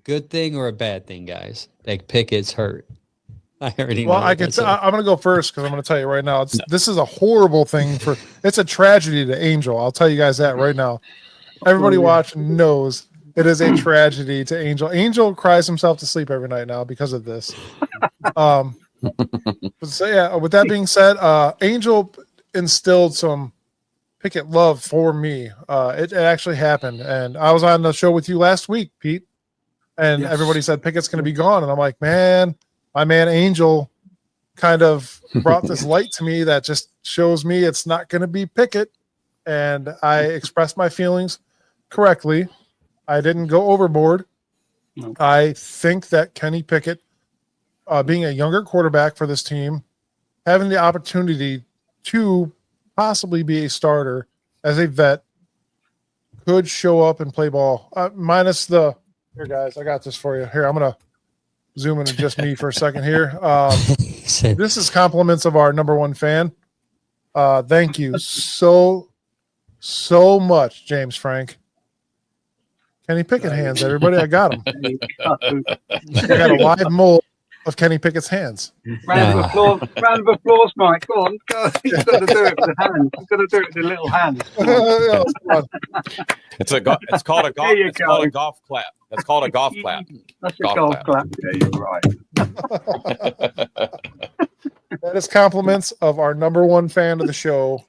good thing or a bad thing, guys? Like Pickett's hurt. I already Well, know. I'm going to go first because I'm going to tell you right now. This is a horrible thing it's a tragedy to Angel. I'll tell you guys that right now. Everybody watching knows it is a tragedy to Angel. Angel cries himself to sleep every night now because of this. So yeah, with that being said, Angel instilled some Pickett love for me. It actually happened, and I was on the show with you last week, Pete, and everybody said Pickett's going to be gone, and I'm like, man, my man Angel kind of brought this light to me that just shows me it's not going to be Pickett, and I expressed my feelings correctly. I didn't go overboard. No. I think that Kenny Pickett, being a younger quarterback for this team, having the opportunity to possibly be a starter as a vet, could show up and play ball. Minus the here, guys. I got this for you. Here, I'm gonna zoom into just me for a second here. This is compliments of our number one fan. Thank you so much, James Frank. Kenny Pickett hands, everybody. I got him. I got a live mold of Kenny Pickett's hands. Round of applause, Mike. Go on. You've got to do it with the hands. You've got to do it with the little hands. It's called a golf clap. That's called a golf clap. That's a golf clap. Yeah, you're right. That is compliments of our number one fan of the show.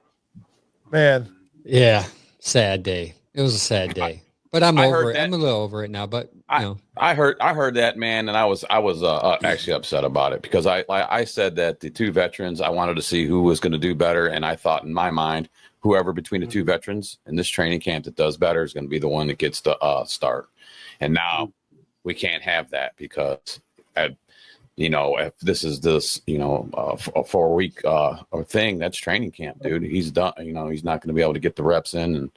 Man. Yeah. Sad day. It was a sad day. But I'm over it. I'm a little over it now. But I heard that, man, and I was actually upset about it because I said that the two veterans, I wanted to see who was going to do better, and I thought in my mind, whoever between the two veterans in this training camp that does better is going to be the one that gets to start. And now we can't have that because, if this is a 4-week thing, that's training camp, dude. He's done. He's not going to be able to get the reps in and.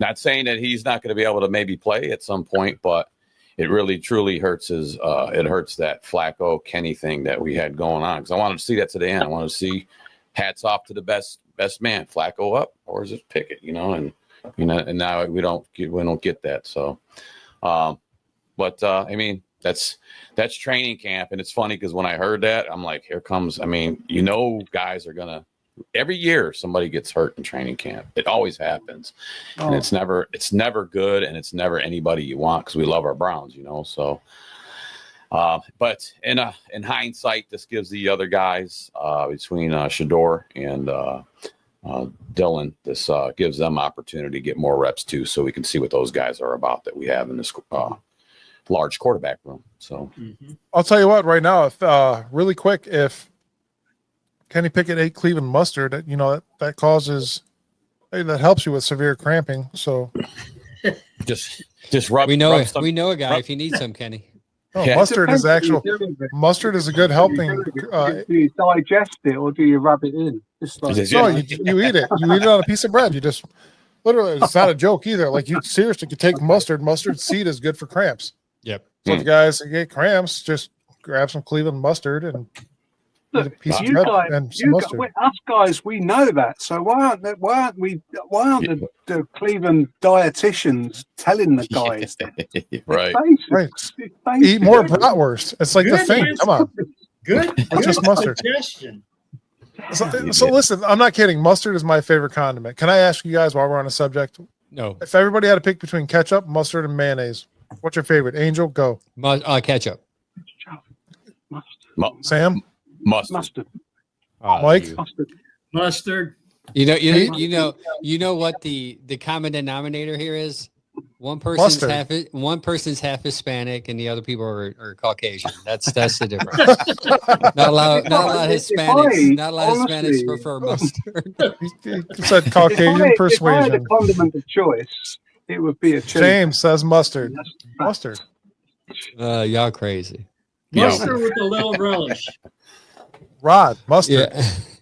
Not saying that he's not going to be able to maybe play at some point, but it really truly hurts it hurts that Flacco Kenny thing that we had going on. Because I wanted to see that to the end. I wanted to see hats off to the best man, Flacco up, or is it Pickett? And now we don't get that. So, I mean that's training camp, and it's funny because when I heard that, I'm like, here comes. I mean, guys are gonna. Every year somebody gets hurt in training camp. It always happens. And it's never good, and it's never anybody you want because we love our Browns, so but in hindsight, this gives the other guys between Shador and Dylan, this gives them opportunity to get more reps too, so we can see what those guys are about that we have in this large quarterback room. So I'll tell you what, right now, if really quick, if Kenny Pickett ate Cleveland mustard, that helps you with severe cramping. So just rub. We know a guy if you need some, Kenny. Oh, yeah. Mustard is a good helping. Do you digest it or do you rub it in? You eat it. You eat it on a piece of bread. You just literally, it's not a joke either. Like you seriously could take mustard. Mustard seed is good for cramps. Yep. So if you guys get cramps, just grab some Cleveland mustard and. Look, us guys, we know that. So why aren't the Cleveland dietitians telling the guys that? Right. Eat more bratwurst. It's like the thing. Come on. Good. Just mustard. Suggestion. So listen, I'm not kidding. Mustard is my favorite condiment. Can I ask you guys while we're on the subject? No. If everybody had to pick between ketchup, mustard, and mayonnaise, what's your favorite? Angel, go. Ketchup. Sam. Mustard. Mike. Mustard. You know what the common denominator here is? One person's half Hispanic and the other people are Caucasian. That's the difference. Not a lot of Hispanics. Not a lot of Hispanics prefer mustard. You said Caucasian persuasion. If I had a condiment of choice, it would be a chili. James says mustard. Mustard. Y'all crazy. Mustard with a little relish. Rod, mustard.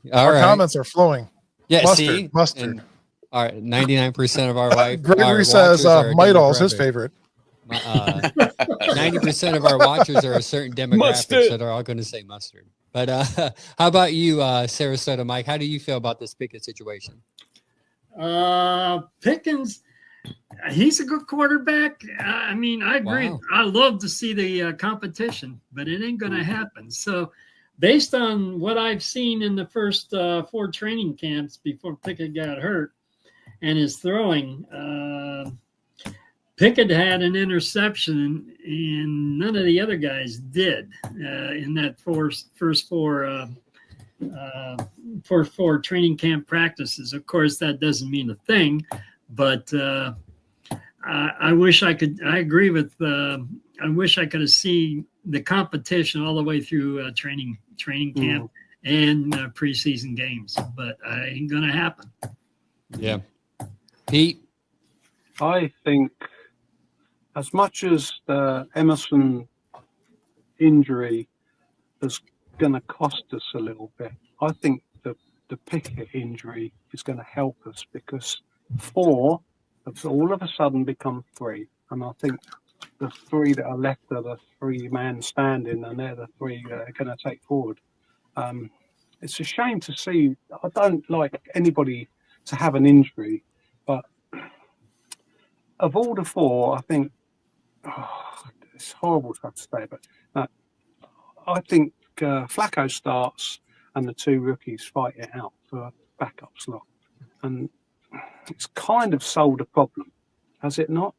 Yeah. Our comments are flowing. Yeah, mustard. And, all right, 99% of our wife. Gregory says Midall's his favorite. 90% of our watchers are a certain demographic, so they're all going to say mustard. But how about you, Sarasota Mike? How do you feel about this Pickett situation? Pickens, He's a good quarterback. I mean, I agree. Wow. I love to see the competition, but it ain't going to happen. So, based on what I've seen in the first 4 training camps before Pickett got hurt and his throwing, Pickett had an interception, and none of the other guys did in that first four training camp practices. Of course, that doesn't mean a thing, but I wish I could. I agree with. I wish I could have seen the competition all the way through training camp and preseason games, but it ain't gonna happen. Yeah, Pete. I think as much as the Emerson injury is going to cost us a little bit, I think the Pickett injury is going to help us, because 4 have all of a sudden become 3. And I think the 3 that are left are the 3-man standing, and they're the 3 that are going to take forward. It's a shame to see. I don't like anybody to have an injury, but of all the 4, I think it's horrible to have to say, but I think Flacco starts and the 2 rookies fight it out for a backup slot, and it's kind of solved a problem, has it not?